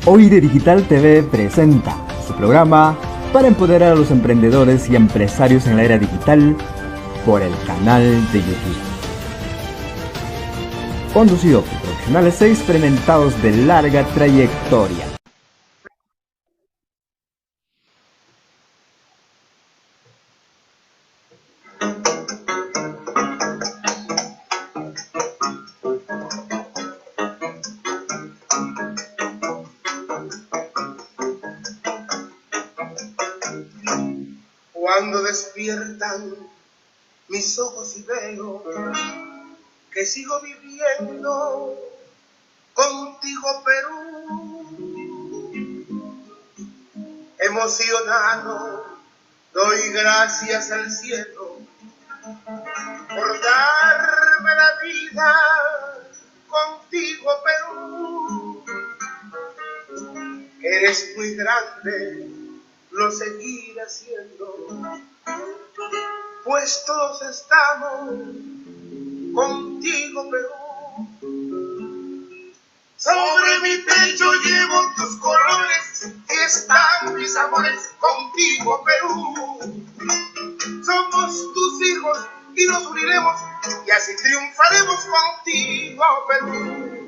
OID Digital TV presenta su programa para empoderar a los emprendedores y empresarios en la era digital por el canal de YouTube. Conducido por profesionales experimentados de larga trayectoria. Cuando despiertan mis ojos y veo que sigo viviendo contigo, Perú, emocionado doy gracias al cielo por darme la vida contigo, Perú. Eres muy grande, lo seguiré haciendo, pues todos estamos contigo, Perú. Sobre mi pecho llevo tus colores y están mis amores contigo, Perú. Somos tus hijos y nos uniremos y así triunfaremos contigo, Perú.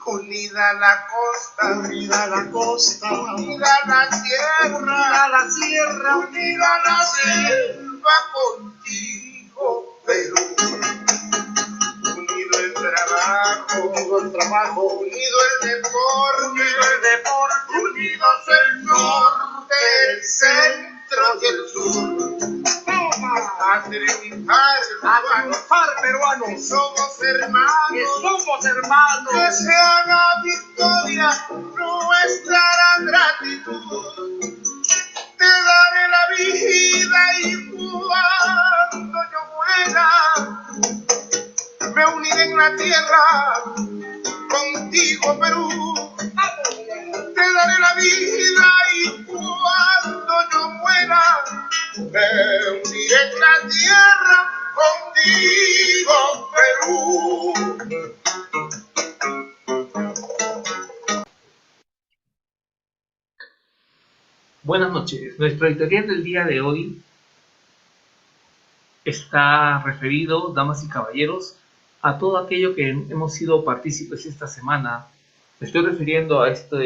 Unida la costa, unida la costa, unida la sierra, unida la sierra, unida la selva contigo, Perú. Unido el trabajo, unido el deporte, unidos el norte, el centro y el sur. A triunfar, peruanos, somos hermanos, que se haga victoria nuestra gratitud. Te daré la vida y cuando yo muera me uniré en la tierra contigo, Perú. Te daré la vida y cuando yo muera me uniré en la tierra contigo, Perú. Buenas noches. Nuestro editorial del día de hoy está referido, damas y caballeros, a todo aquello que hemos sido partícipes esta semana. Me estoy refiriendo a estos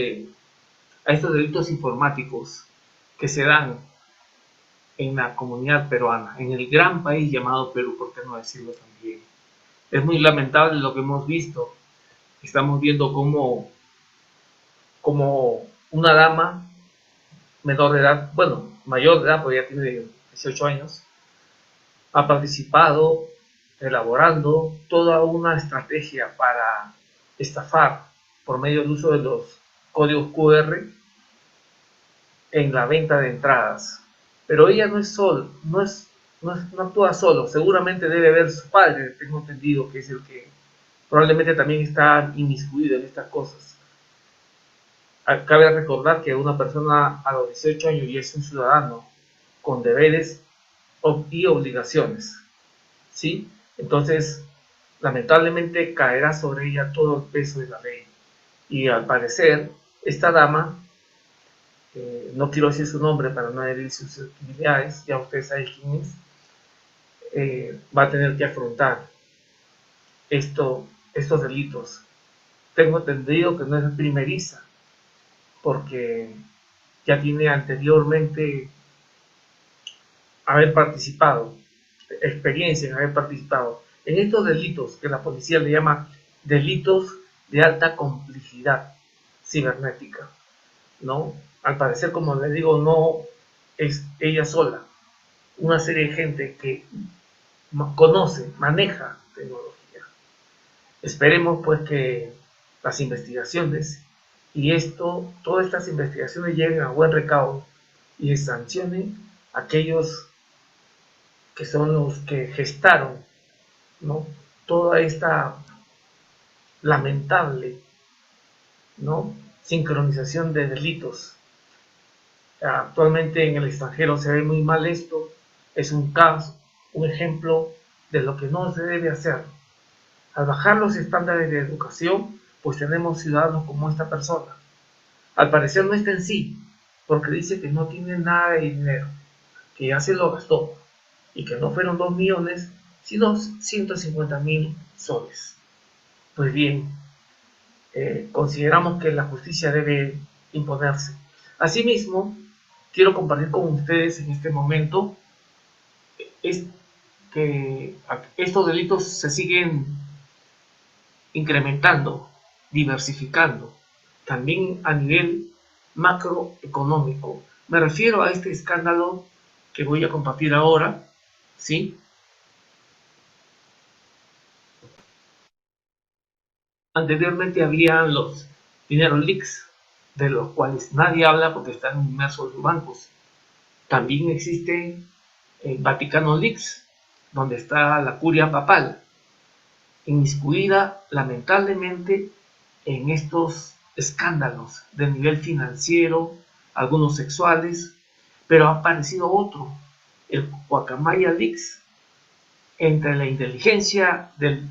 delitos informáticos que se dan en la comunidad peruana, en el gran país llamado Perú, por qué no decirlo también. Es muy lamentable lo que hemos visto. Estamos viendo cómo una dama menor de edad, bueno, mayor de edad, porque ya tiene 18 años, ha participado elaborando toda una estrategia para estafar por medio del uso de los códigos QR en la venta de entradas. Pero ella no actúa solo, seguramente debe haber su padre, tengo entendido que es el que probablemente también está inmiscuido en estas cosas. Cabe recordar que una persona a los 18 años ya es un ciudadano con deberes y obligaciones, ¿sí? Entonces, lamentablemente caerá sobre ella todo el peso de la ley. Y al parecer, esta dama, no quiero decir su nombre para no herir susceptibilidades, ya ustedes saben quién es, va a tener que afrontar estos delitos. Tengo entendido que no es primeriza, porque ya tiene anteriormente experiencia en haber participado en estos delitos que la policía le llama delitos de alta complejidad cibernética, ¿no? Al parecer, como les digo, no es ella sola, una serie de gente que conoce, maneja tecnología. Esperemos pues que las investigaciones y todas estas investigaciones lleguen a buen recaudo y sancionen a aquellos que son los que gestaron, ¿no?, toda esta lamentable, ¿no?, sincronización de delitos. Actualmente en el extranjero se ve muy mal esto. Es un caso, un ejemplo de lo que no se debe hacer. Al bajar los estándares de educación, pues tenemos ciudadanos como esta persona, Al parecer no está en sí, porque dice que no tiene nada de dinero, que ya se lo gastó, y que no fueron 2 millones, sino 150.000 soles. Pues bien, consideramos que la justicia debe imponerse. Asimismo, quiero compartir con ustedes en este momento es que estos delitos se siguen incrementando, diversificando, también a nivel macroeconómico. Me refiero a este escándalo que voy a compartir ahora, ¿sí? Anteriormente habían los dinero leaks, de los cuales nadie habla porque están inmersos los bancos. También existe el Vaticano Leaks, donde está la curia papal, inmiscuida lamentablemente en estos escándalos de nivel financiero, algunos sexuales, pero ha aparecido otro, el Guacamaya Leaks, entre la inteligencia de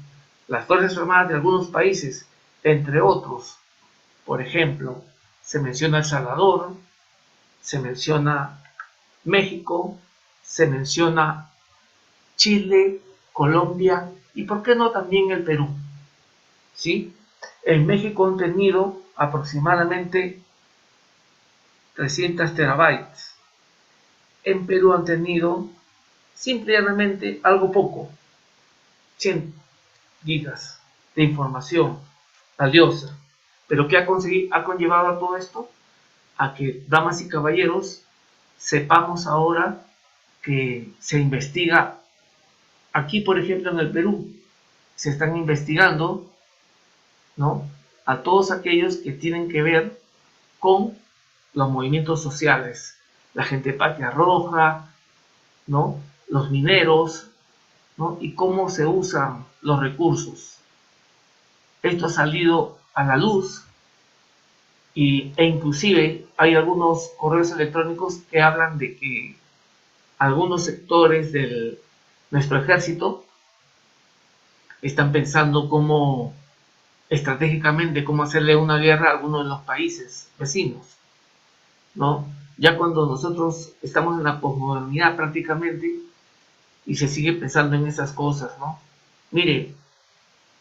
las Fuerzas Armadas de algunos países, entre otros. Por ejemplo, se menciona El Salvador, se menciona México, se menciona Chile, Colombia y por qué no también el Perú. ¿Sí? En México han tenido aproximadamente 300 terabytes. En Perú han tenido simplemente algo poco, 100 gigas de información valiosa. Pero ¿qué ha conllevado a todo esto? A que, damas y caballeros, sepamos ahora que se investiga. Aquí, por ejemplo, en el Perú, se están investigando, ¿no?, a todos aquellos que tienen que ver con los movimientos sociales, la gente de Patria Roja, ¿no?, los mineros, ¿no?, y cómo se usan los recursos. Esto ha salido a la luz e inclusive hay algunos correos electrónicos que hablan de que algunos sectores de nuestro ejército están pensando cómo estratégicamente cómo hacerle una guerra a algunos de los países vecinos, ¿no? Ya cuando nosotros estamos en la posmodernidad prácticamente y se sigue pensando en esas cosas, ¿no? Mire,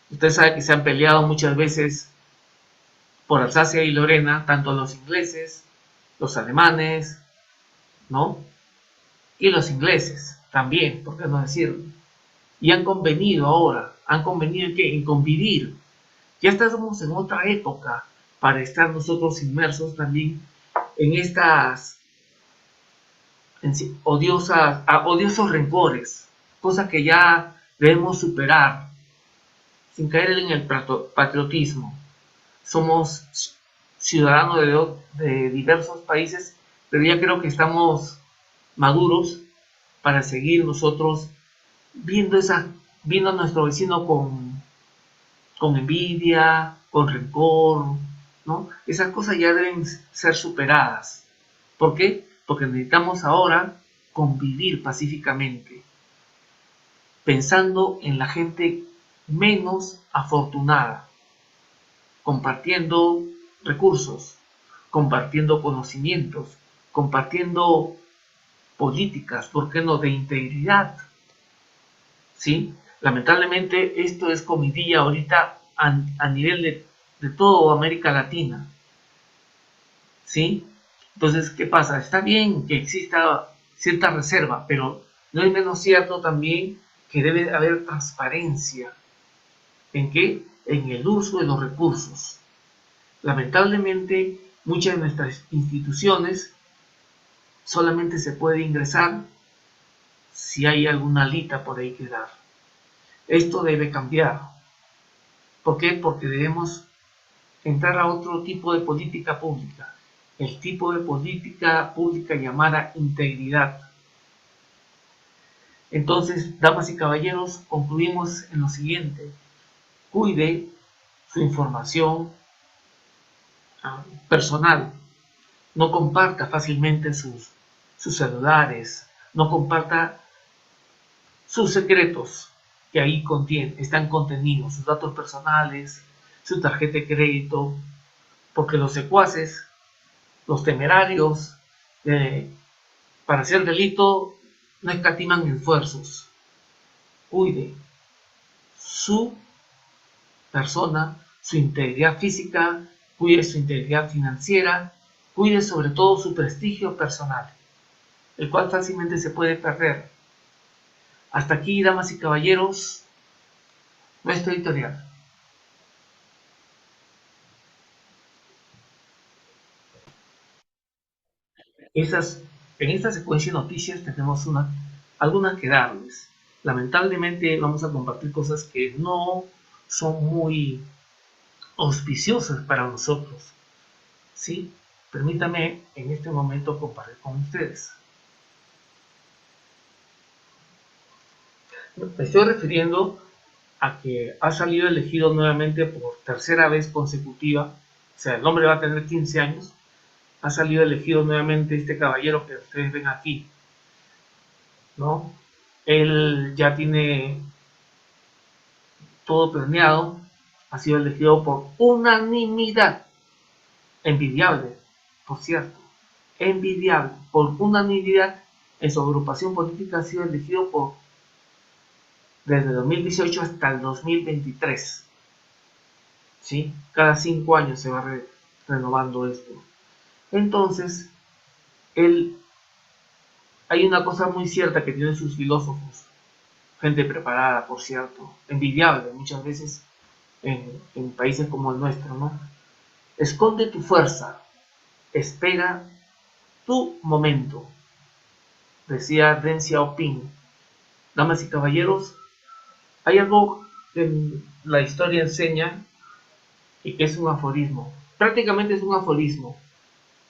usted sabe que se han peleado muchas veces por Alsacia y Lorena, tanto los ingleses, los alemanes, ¿no?, y los ingleses también, ¿por qué no decirlo? Y han convenido ahora, ¿en qué? En convivir. Ya estamos en otra época para estar nosotros inmersos también en estas odiosos rencores, cosas que ya debemos superar sin caer en el patriotismo. Somos ciudadanos de diversos países, pero ya creo que estamos maduros para seguir nosotros viendo a nuestro vecino con envidia, con rencor, ¿no? Esas cosas ya deben ser superadas. ¿Por qué? Porque necesitamos ahora convivir pacíficamente, pensando en la gente menos afortunada, compartiendo recursos, compartiendo conocimientos, compartiendo políticas, ¿por qué no?, de integridad. ¿Sí? Lamentablemente esto es comidilla ahorita a nivel de toda América Latina. ¿Sí? Entonces, ¿qué pasa? Está bien que exista cierta reserva, pero no es menos cierto también que debe haber transparencia. ¿En qué? En el uso de los recursos. Lamentablemente, muchas de nuestras instituciones solamente se puede ingresar si hay alguna alita por ahí que dar. Esto debe cambiar. ¿Por qué? Porque debemos entrar a otro tipo de política pública. El tipo de política pública llamada integridad. Entonces, damas y caballeros, concluimos en lo siguiente. Cuide su información personal. No comparta fácilmente sus celulares. No comparta sus secretos que ahí están contenidos, sus datos personales, su tarjeta de crédito, porque los secuaces Los temerarios para hacer delito no escatiman esfuerzos. Cuide su persona, su integridad física, cuide su integridad financiera, cuide sobre todo su prestigio personal, el cual fácilmente se puede perder. Hasta aquí, damas y caballeros, nuestro editorial. En esta secuencia de noticias tenemos algunas que darles. Lamentablemente vamos a compartir cosas que no son muy auspiciosas para nosotros. ¿Sí? Permítame en este momento compartir con ustedes. Me estoy refiriendo a que ha salido elegido nuevamente por tercera vez consecutiva, o sea, el hombre va a tener 15 años, ha salido elegido nuevamente este caballero que ustedes ven aquí, ¿no? Él ya tiene todo planeado, ha sido elegido por unanimidad, envidiable, por cierto, envidiable, por unanimidad en su agrupación política ha sido elegido desde 2018 hasta el 2023, ¿sí? Cada 5 años se va renovando esto. Entonces, hay una cosa muy cierta que tienen sus filósofos, gente preparada, por cierto, envidiable muchas veces en países como el nuestro, ¿no? Esconde tu fuerza, espera tu momento, decía Deng Xiaoping. Damas y caballeros, hay algo que la historia enseña y que es un aforismo. Prácticamente es un aforismo.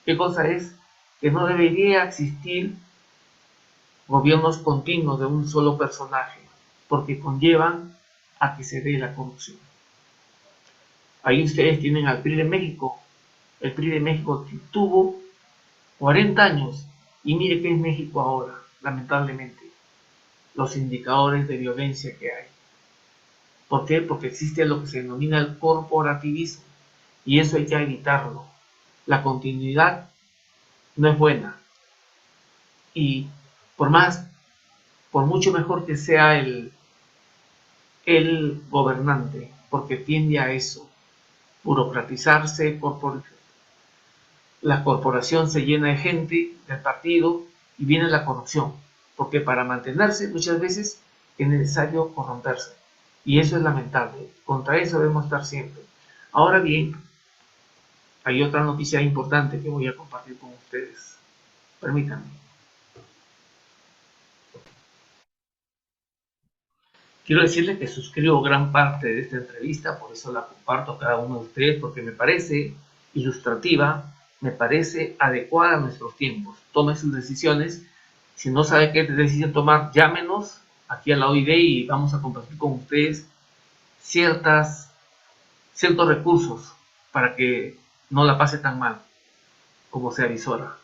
¿Qué cosa es? Que no debería existir gobiernos continuos de un solo personaje, porque conllevan a que se dé la corrupción. Ahí ustedes tienen al PRI de México. El PRI de México tuvo 40 años y mire qué es México ahora, lamentablemente. Los indicadores de violencia que hay. ¿Por qué? Porque existe lo que se denomina el corporativismo y eso hay que evitarlo. La continuidad no es buena y por mucho mejor que sea el gobernante, porque tiende a eso, burocratizarse, la corporación se llena de gente del partido y viene la corrupción, porque para mantenerse muchas veces es necesario corromperse y eso es lamentable, contra eso debemos estar siempre. Ahora bien, hay otra noticia importante que voy a compartir con ustedes, permítanme. Quiero decirles que suscribo gran parte de esta entrevista, por eso la comparto a cada uno de ustedes, porque me parece ilustrativa, me parece adecuada a nuestros tiempos. Tomen sus decisiones. Si no sabe qué decisión tomar, llámenos aquí a la OID y vamos a compartir con ustedes ciertos recursos para que no la pase tan mal como sea avisora.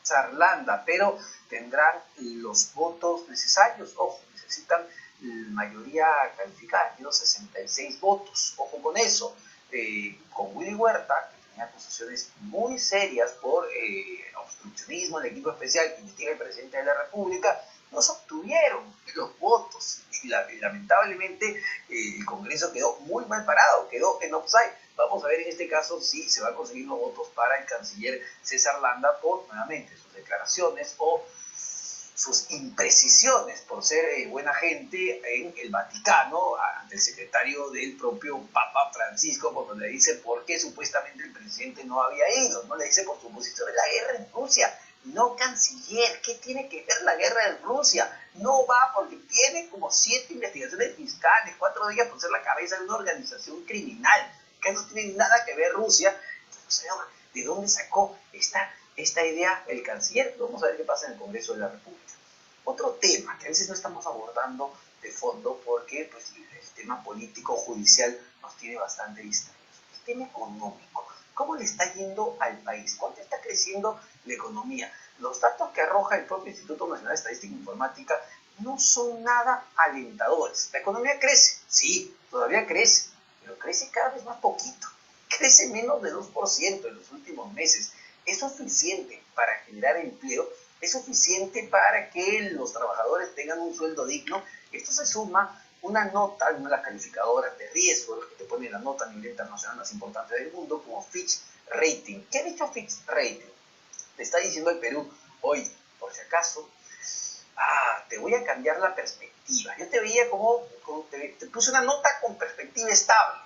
Sarlanda, pero tendrán los votos necesarios. Ojo, necesitan mayoría calificada, quiero 66 votos. Ojo con eso. Con Willy Huerta, que tenía acusaciones muy serias por obstruccionismo en el equipo especial que investiga el presidente de la República, no se obtuvieron los votos y lamentablemente el Congreso quedó muy mal parado, quedó en offside. Vamos a ver en este caso si se van a conseguir los votos para el canciller César Landa por nuevamente sus declaraciones o sus imprecisiones por ser buena gente en el Vaticano ante el secretario del propio Papa Francisco cuando le dice por qué supuestamente el presidente no había ido, no le dice por su posición en la guerra en Rusia. No, canciller, ¿qué tiene que ver la guerra en Rusia? No va porque tiene como 7 investigaciones fiscales, 4 de ellas por ser la cabeza de una organización criminal, que no tiene nada que ver Rusia. Entonces, señor, ¿de dónde sacó esta idea el canciller? Vamos a ver qué pasa en el Congreso de la República. Otro tema que a veces no estamos abordando de fondo porque pues, el tema político judicial nos tiene bastante distraídos. El tema económico. ¿Cómo le está yendo al país? ¿Cuánto está creciendo la economía? Los datos que arroja el propio Instituto Nacional de Estadística e Informática no son nada alentadores. La economía crece, sí, todavía crece, pero crece cada vez más poquito, crece menos de 2% en los últimos meses. ¿Es suficiente para generar empleo? ¿Es suficiente para que los trabajadores tengan un sueldo digno? Esto se suma una nota de una de las calificadoras de riesgo, los que te ponen la nota a nivel internacional más importante del mundo, como Fitch Rating. ¿Qué ha dicho Fitch Rating? Te está diciendo el Perú, oye, por si acaso, te voy a cambiar la perspectiva. Yo te veía como te puse una nota con perspectiva estable.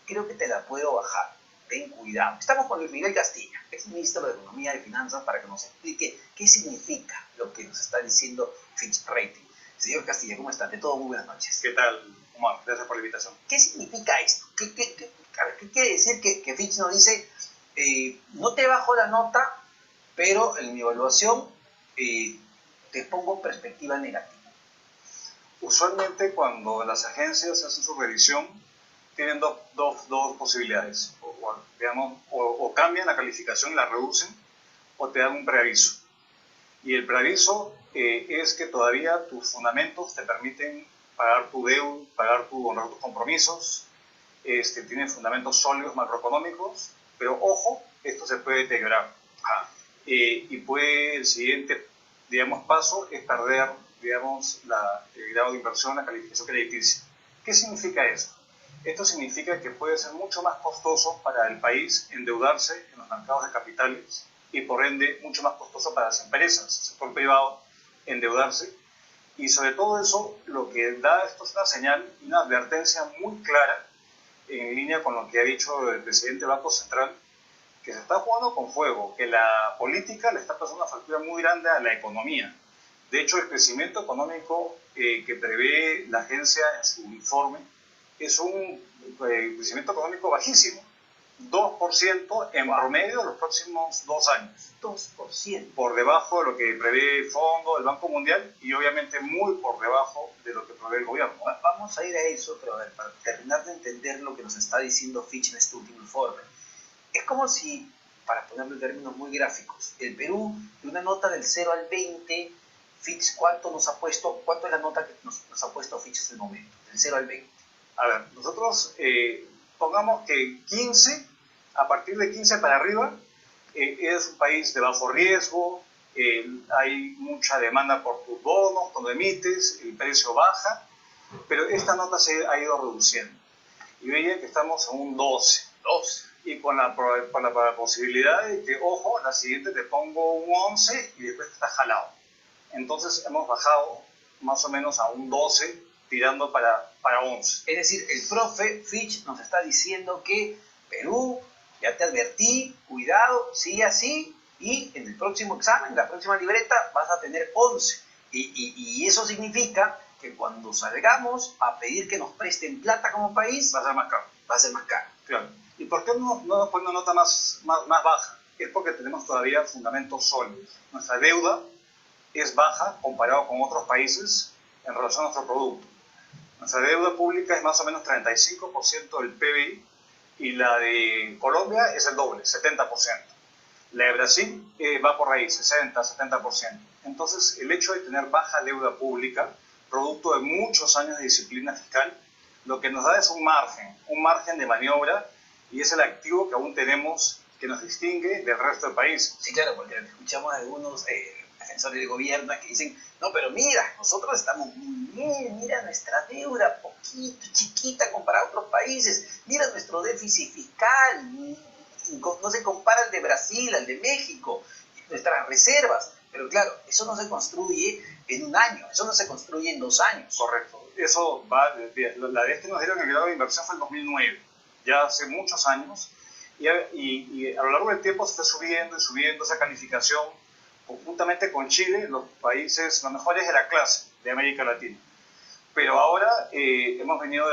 Creo que te la puedo bajar. Ten cuidado. Estamos con Luis Miguel Castilla, ex ministro de Economía y Finanzas, para que nos explique qué significa lo que nos está diciendo Fitch Rating. Señor Castilla, ¿cómo está? De todo, muy buenas noches. ¿Qué tal, Omar? Gracias por la invitación. ¿Qué significa esto? ¿Qué quiere decir que Fitch nos dice, no te bajo la nota, pero en mi evaluación te pongo perspectiva negativa? Usualmente cuando las agencias hacen su revisión, tienen dos posibilidades. O cambian la calificación y la reducen, o te dan un preaviso. Y el preaviso es que todavía tus fundamentos te permiten pagar tu deuda, honrar tus compromisos, tienen fundamentos sólidos macroeconómicos, pero ojo, esto se puede deteriorar. Y el siguiente, paso es perder, el grado de inversión, la calificación crediticia. ¿Qué significa eso? Esto significa que puede ser mucho más costoso para el país endeudarse en los mercados de capitales y por ende mucho más costoso para las empresas, el sector privado, endeudarse. Y sobre todo eso, lo que da esto es una señal, una advertencia muy clara en línea con lo que ha dicho el presidente del Banco Central, que se está jugando con fuego, que la política le está pasando una factura muy grande a la economía. De hecho, el crecimiento económico que prevé la agencia en su informe es un crecimiento económico bajísimo, 2% en promedio en los próximos 2 años. 2%. Por debajo de lo que prevé el Fondo, el Banco Mundial, y obviamente muy por debajo de lo que prevé el gobierno. Vamos a ir a eso, pero a ver, para terminar de entender lo que nos está diciendo Fitch en este último informe. Es como si, para ponerlo en términos muy gráficos, el Perú, de una nota del 0 al 20, Fitch, ¿cuánto es la nota que nos ha puesto Fitch hasta el momento? Del 0 al 20. A ver, nosotros pongamos que 15, a partir de 15 para arriba, es un país de bajo riesgo, hay mucha demanda por tus bonos, cuando emites, el precio baja, pero esta nota se ha ido reduciendo. Y veía que estamos en un 12. Y con la posibilidad de que, ojo, la siguiente te pongo un 11 y después está jalado. Entonces hemos bajado más o menos a un 12, tirando para 11. Es decir, el profe Fitch nos está diciendo que Perú, ya te advertí, cuidado, sigue así, y en el próximo examen, la próxima libreta, vas a tener 11. Y eso significa que cuando salgamos a pedir que nos presten plata como país, Va a ser más caro. Va a ser más caro. Claro. ¿Y por qué no nos ponen una nota más baja? Es porque tenemos todavía fundamentos sólidos. Nuestra deuda es baja comparado con otros países en relación a nuestro producto. Nuestra deuda pública es más o menos 35% del PBI y la de Colombia es el doble, 70%. La de Brasil va por ahí, 60, 70%. Entonces, el hecho de tener baja deuda pública, producto de muchos años de disciplina fiscal, lo que nos da es un margen de maniobra, y es el activo que aún tenemos que nos distingue del resto del país. Sí, claro, porque escuchamos a algunos defensores del gobierno que dicen, no, pero mira, nosotros estamos muy bien, mira nuestra deuda, poquito, chiquita comparado a otros países, mira nuestro déficit fiscal, no se compara al de Brasil, al de México, nuestras reservas. Pero claro, eso no se construye en un año, eso no se construye en 2 años. Correcto. Eso va, la vez que nos dieron el grado de inversión fue en 2009, ya hace muchos años, y a lo largo del tiempo se fue subiendo y subiendo esa calificación, conjuntamente con Chile, los mejores de la clase de América Latina. Pero ahora hemos venido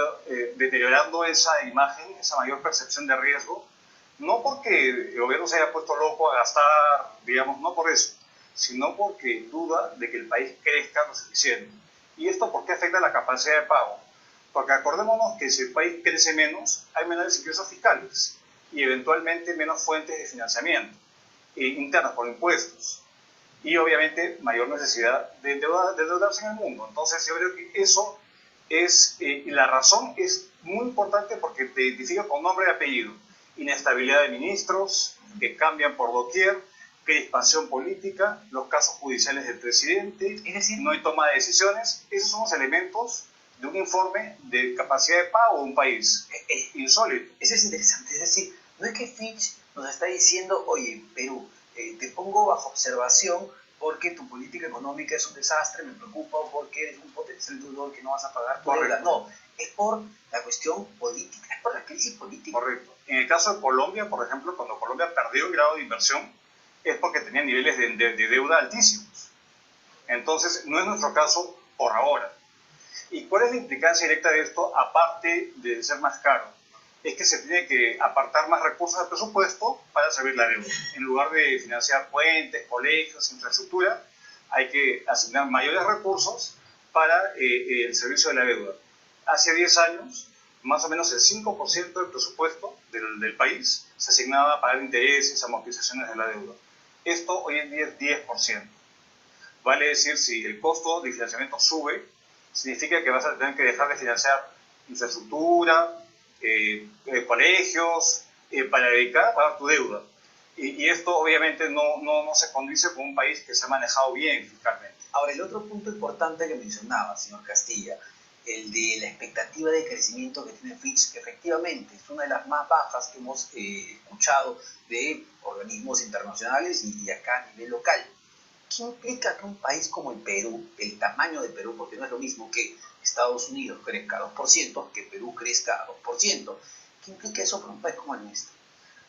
deteriorando esa imagen, esa mayor percepción de riesgo, no porque el gobierno se haya puesto loco a gastar, no por eso, sino porque duda de que el país crezca lo suficiente. ¿Y esto por qué afecta la capacidad de pago? Porque acordémonos que si el país crece menos, hay menores ingresos fiscales y eventualmente menos fuentes de financiamiento internas por impuestos. Y obviamente mayor necesidad de endeudarse en el mundo. Entonces yo creo que eso y la razón es muy importante porque te identifica con nombre y apellido. Inestabilidad de ministros, que cambian por doquier, crispación política, los casos judiciales del presidente, Es decir, no hay toma de decisiones. Esos son los elementos de un informe de capacidad de pago de un país. Insólito. eso es interesante. Es decir, no es que Fitch nos está diciendo, oye, Perú, te pongo bajo observación porque tu política económica es un desastre, me preocupa, porque eres un potencial deudor que no vas a pagar tu deuda. No, es por la cuestión política, es por la crisis política. Correcto. En el caso de Colombia, por ejemplo, cuando Colombia perdió el grado de inversión, es porque tenía niveles de deuda altísimos. Entonces, no es nuestro caso por ahora. ¿Y cuál es la implicancia directa de esto, aparte de ser más caro? Es que se tiene que apartar más recursos del presupuesto para servir la deuda. En lugar de financiar puentes, colegios, infraestructura, hay que asignar mayores recursos para el servicio de la deuda. Hace 10 años, más o menos el 5% del presupuesto del país se asignaba para intereses, amortizaciones de la deuda. Esto hoy en día es 10%. Vale decir, si el costo de financiamiento sube, significa que vas a tener que dejar de financiar infraestructura, colegios, para dedicar a pagar tu deuda. Y esto obviamente no se condice con un país que se ha manejado bien fiscalmente. Ahora, el otro punto importante que mencionaba, señor Castilla, el de la expectativa de crecimiento que tiene Fitch, que efectivamente es una de las más bajas que hemos escuchado de organismos internacionales y acá a nivel local. ¿Qué implica que un país como el Perú, el tamaño de Perú, porque no es lo mismo que Estados Unidos crezca a 2%, que Perú crezca a 2%? ¿Qué implica eso para un país como el nuestro?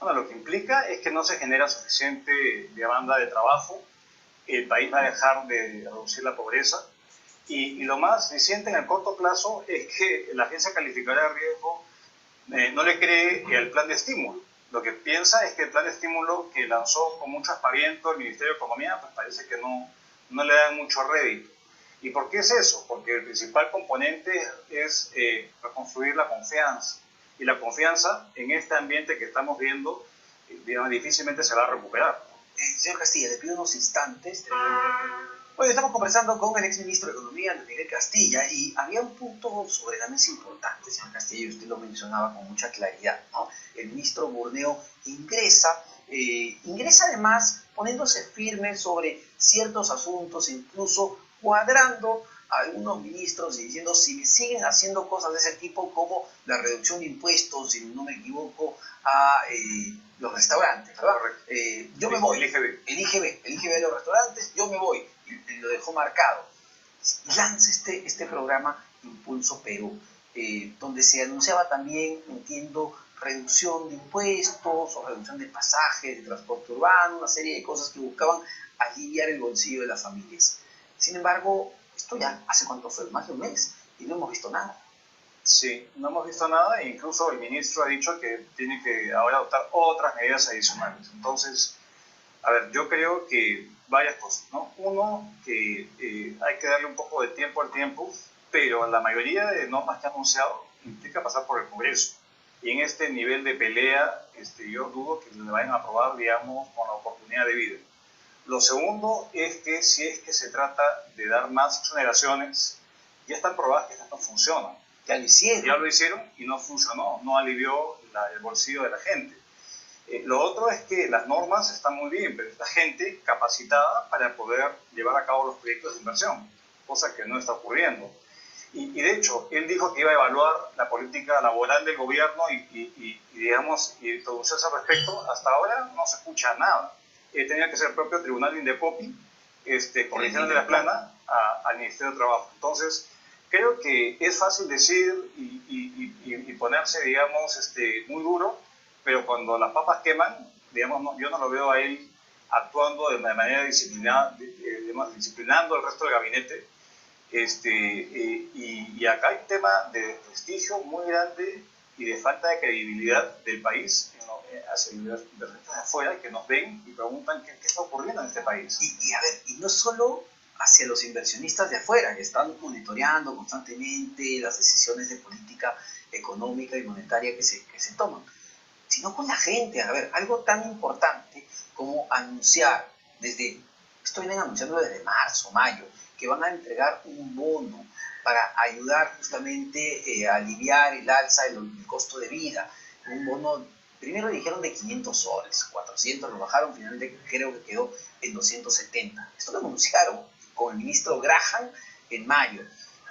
Bueno, lo que implica es que no se genera suficiente demanda de trabajo, el país va a dejar de reducir la pobreza y lo más reciente en el corto plazo es que la agencia calificadora de riesgo no le cree el plan de estímulo. Lo que piensa es que el plan de estímulo que lanzó con mucho aspaviento el Ministerio de Economía, pues parece que no le dan mucho rédito. ¿Y por qué es eso? Porque el principal componente es reconstruir la confianza. Y la confianza en este ambiente que estamos viendo, digamos, difícilmente se va a recuperar. Señor Castilla, le pido unos instantes. Bueno, estamos conversando con el exministro de Economía, Luis Miguel Castilla, y había un punto sobre la mesa importante, señor Castilla, y usted lo mencionaba con mucha claridad, ¿no? El ministro Burneo ingresa además poniéndose firme sobre ciertos asuntos, incluso cuadrando a algunos ministros y diciendo, si me siguen haciendo cosas de ese tipo, como la reducción de impuestos, si no me equivoco, a los restaurantes, ¿verdad? Yo me voy. El IGB de los restaurantes, yo me voy. Y lo dejó marcado. Lanza este programa Impulso Perú, donde se anunciaba también, entiendo, reducción de impuestos o reducción de pasajes, de transporte urbano, una serie de cosas que buscaban aliviar el bolsillo de las familias. Sin embargo, esto ya hace cuánto fue, más de un mes, y no hemos visto nada. Sí, no hemos visto nada e incluso el ministro ha dicho que tiene que ahora adoptar otras medidas adicionales. Entonces, a ver, yo creo que varias cosas, ¿no? Uno, que hay que darle un poco de tiempo al tiempo, pero la mayoría de normas que ha anunciado implica pasar por el Congreso. Y en este nivel de pelea, yo dudo que le vayan a aprobar, digamos, con la oportunidad de vida. Lo segundo es que si es que se trata de dar más exoneraciones, ya están probadas que estas no funcionan. Ya lo hicieron. Ya lo hicieron y no funcionó, no alivió el bolsillo de la gente. Lo otro es que las normas están muy bien, pero está gente capacitada para poder llevar a cabo los proyectos de inversión, cosa que no está ocurriendo. Y de hecho, él dijo que iba a evaluar la política laboral del gobierno y pronunciarse al respecto. Hasta ahora no se escucha nada. Tenía que ser el propio tribunal de Indecopi, corrigiendo de la plana al Ministerio de Trabajo. Entonces, creo que es fácil decir y ponerse, digamos, muy duro, pero cuando las papas queman, digamos, yo no lo veo a él actuando de manera disciplinada, disciplinando al resto del gabinete. Y acá hay un tema de prestigio muy grande y de falta de credibilidad del país hacia inversionistas de afuera que nos ven y preguntan qué está ocurriendo en este país. Y no solo hacia los inversionistas de afuera, que están monitoreando constantemente las decisiones de política económica y monetaria que se toman, sino con la gente. A ver, algo tan importante como anunciar esto vienen anunciando desde marzo, mayo, que van a entregar un bono para ayudar justamente a aliviar el alza del costo de vida. Un bono, primero dijeron de 500 soles, 400 lo bajaron, finalmente creo que quedó en 270. Esto lo anunciaron con el ministro Graham en mayo.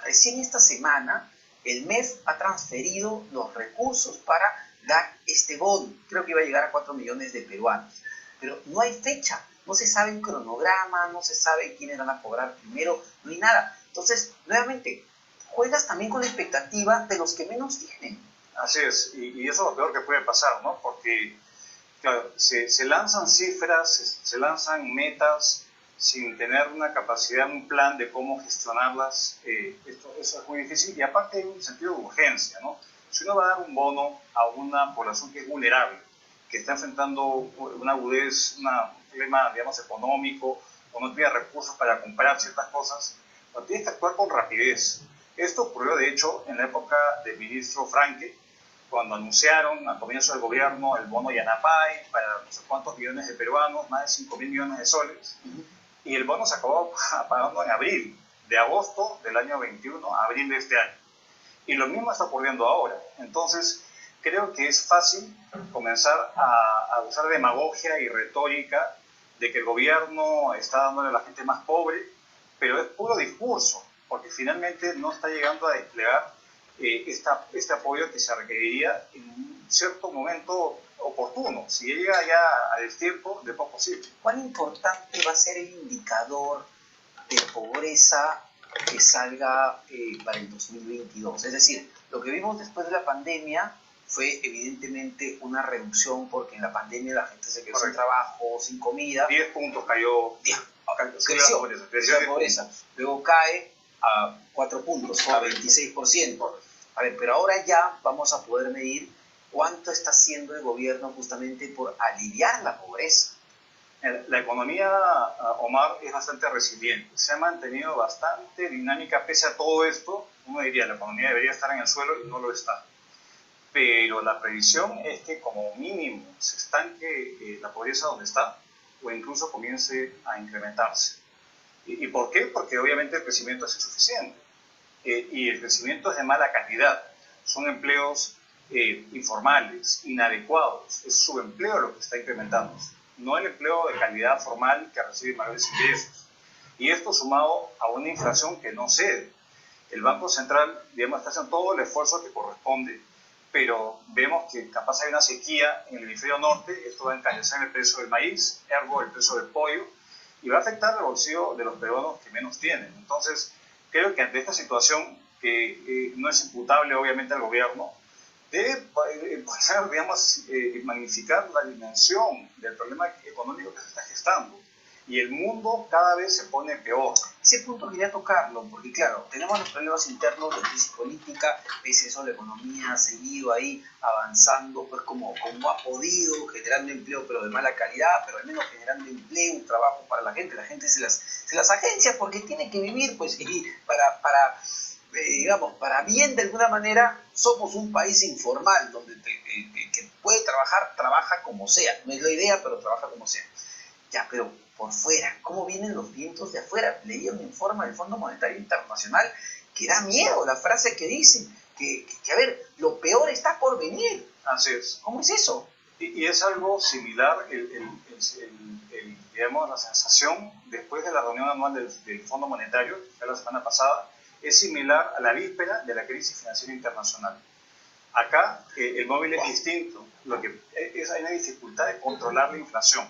Recién esta semana el MEF ha transferido los recursos para dar este bono. Creo que iba a llegar a 4 millones de peruanos. Pero no hay fecha, no se sabe el cronograma, no se sabe quiénes van a cobrar primero, no hay nada. Entonces, nuevamente, juegas también con la expectativa de los que menos tienen. Así es, y eso es lo peor que puede pasar, ¿no? Porque, claro, se lanzan cifras, se lanzan metas sin tener una capacidad, un plan de cómo gestionarlas. Eso es muy difícil, y aparte hay un sentido de urgencia, ¿no? Si uno va a dar un bono a una población que es vulnerable, que está enfrentando una agudez, un problema, digamos, económico, o no tiene recursos para comprar ciertas cosas, no tienes que actuar con rapidez. Esto ocurrió, de hecho, en la época del ministro Franque, cuando anunciaron al comienzo del gobierno el bono Yanapay para no sé cuántos millones de peruanos, más de 5.000 millones de soles, y el bono se acabó pagando en abril, de agosto del año 21 a abril de este año. Y lo mismo está ocurriendo ahora. Entonces, creo que es fácil comenzar a usar demagogia y retórica de que el gobierno está dándole a la gente más pobre, pero es puro discurso, porque finalmente no está llegando a desplegar este apoyo que se requeriría en un cierto momento oportuno. Si llega ya a destiempo, después posible. ¿Cuán importante va a ser el indicador de pobreza que salga para el 2022? Es decir, lo que vimos después de la pandemia fue evidentemente una reducción, porque en la pandemia la gente se quedó sin trabajo, sin comida. 10 puntos cayó. Creció la pobreza. Luego cae a 4 puntos, a 26%. A ver, pero ahora ya vamos a poder medir cuánto está haciendo el gobierno justamente por aliviar la pobreza. La economía, Omar, es bastante resiliente. Se ha mantenido bastante dinámica pese a todo esto. Uno diría, la economía debería estar en el suelo y no lo está. Pero la previsión es que como mínimo se estanque la pobreza donde está, o incluso comience a incrementarse. ¿Y por qué? Porque obviamente el crecimiento es insuficiente. Y el crecimiento es de mala calidad. Son empleos informales, inadecuados. Es subempleo lo que está incrementando, no el empleo de calidad formal que recibe mayores ingresos. Y esto sumado a una inflación que no cede. El Banco Central, digamos, está haciendo todo el esfuerzo que corresponde, pero vemos que capaz hay una sequía en el hemisferio norte. Esto va a encarecer el precio del maíz, ergo el precio del pollo, y va a afectar el bolsillo de los peruanos que menos tienen. Entonces, creo que ante esta situación, que no es imputable obviamente al gobierno, debe pasar, digamos, magnificar la dimensión del problema económico que se está gestando. Y el mundo cada vez se pone peor. Ese punto quería tocarlo, porque claro, tenemos los problemas internos de crisis política, pese a eso la economía ha seguido ahí avanzando, pues como ha podido, generando empleo, pero de mala calidad, pero al menos generando empleo, un trabajo para la gente se las agencia porque tiene que vivir, pues, y digamos, para bien de alguna manera. Somos un país informal, donde que puede trabajar, trabaja como sea, no es la idea, pero trabaja como sea. Ya, pero por fuera, ¿cómo vienen los vientos de afuera? Leí un informe del Fondo Monetario Internacional que da miedo, la frase que dicen, que a ver, lo peor está por venir. Así es. ¿Cómo es eso? Y es algo similar, digamos, la sensación después de la reunión anual del Fondo Monetario, que fue la semana pasada, es similar a la víspera de la crisis financiera internacional. Acá el móvil es distinto, hay una dificultad de controlar la inflación.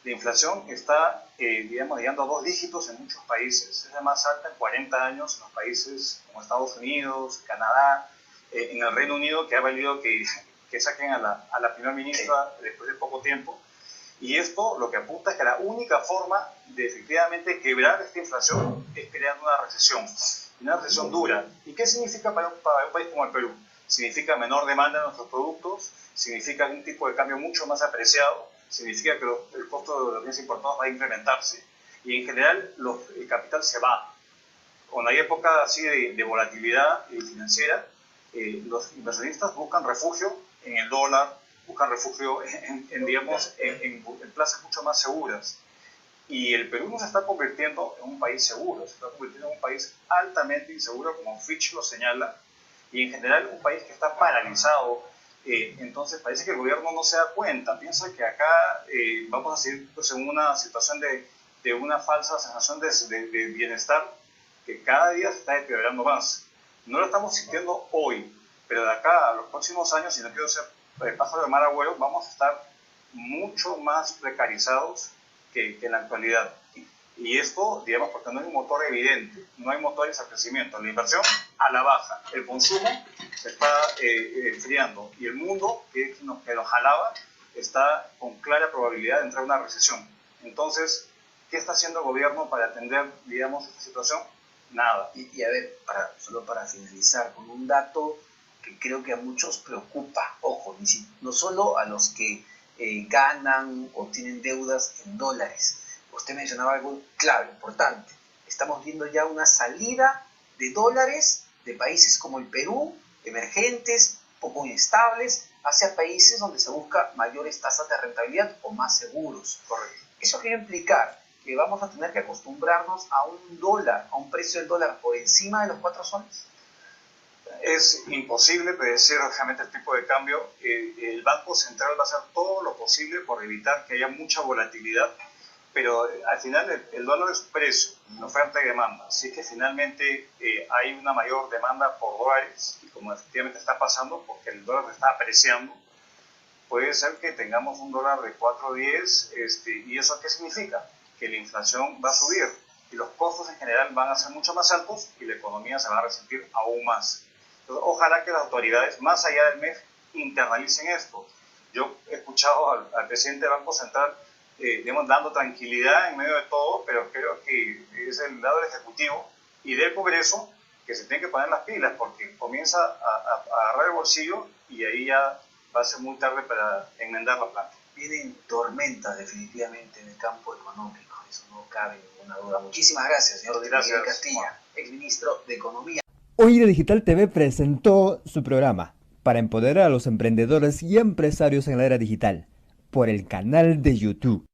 La inflación está, digamos, llegando a 2 dígitos en muchos países. Es la más alta en 40 años en los países como Estados Unidos, Canadá, en el Reino Unido, que ha valido que saquen a la primera ministra después de poco tiempo. Y esto lo que apunta es que la única forma de efectivamente quebrar esta inflación es crear una recesión dura. ¿Y qué significa para un país como el Perú? Significa menor demanda de nuestros productos, significa un tipo de cambio mucho más apreciado, significa que el costo de los bienes importados va a incrementarse, y en general el capital se va. Cuando hay época así de volatilidad financiera, los inversionistas buscan refugio en el dólar, buscan refugio en plazas mucho más seguras. Y el Perú no se está convirtiendo en un país seguro, se está convirtiendo en un país altamente inseguro, como Fitch lo señala, y en general un país que está paralizado. Entonces parece que el gobierno no se da cuenta, piensa que acá vamos a seguir pues, en una situación de una falsa sensación de bienestar que cada día se está deteriorando más. No lo estamos sintiendo hoy, pero de acá a los próximos años, si no quiero ser pájaro de mal agüero, vamos a estar mucho más precarizados que en la actualidad. Y esto, digamos, porque no hay un motor evidente, no hay motores a crecimiento. La inversión a la baja, el consumo se está enfriando y el mundo que nos jalaba está con clara probabilidad de entrar en una recesión. Entonces, ¿qué está haciendo el gobierno para atender, digamos, esta situación? Nada. Y a ver, solo para finalizar, con un dato que creo que a muchos preocupa, ojo, no solo a los que ganan o tienen deudas en dólares. Usted mencionaba algo clave, importante. Estamos viendo ya una salida de dólares de países como el Perú, emergentes, poco inestables, hacia países donde se busca mayores tasas de rentabilidad o más seguros. Correcto. Eso quiere implicar que vamos a tener que acostumbrarnos a un dólar, a un precio del dólar por encima de los 4 soles. Es imposible predecir realmente el tipo de cambio. El Banco Central va a hacer todo lo posible por evitar que haya mucha volatilidad, pero al final el dólar es precio, oferta y demanda. Así que finalmente hay una mayor demanda por dólares, y como efectivamente está pasando, porque el dólar está apreciando, puede ser que tengamos un dólar de 4.10, ¿y eso qué significa? Que la inflación va a subir y los costos en general van a ser mucho más altos y la economía se va a resentir aún más. Entonces, ojalá que las autoridades, más allá del MEF, internalicen esto. Yo he escuchado al presidente del Banco Central digamos, dando tranquilidad en medio de todo, pero creo que es el lado del Ejecutivo y del Congreso que se tiene que poner las pilas, porque comienza a agarrar el bolsillo y ahí ya va a ser muy tarde para enmendar la plata. Vienen tormentas definitivamente en el campo económico, eso no cabe ninguna duda. Muchísimas gracias, señor Miguel Castilla, exministro de Economía. Hoy Digital TV presentó su programa para empoderar a los emprendedores y empresarios en la era digital por el canal de YouTube.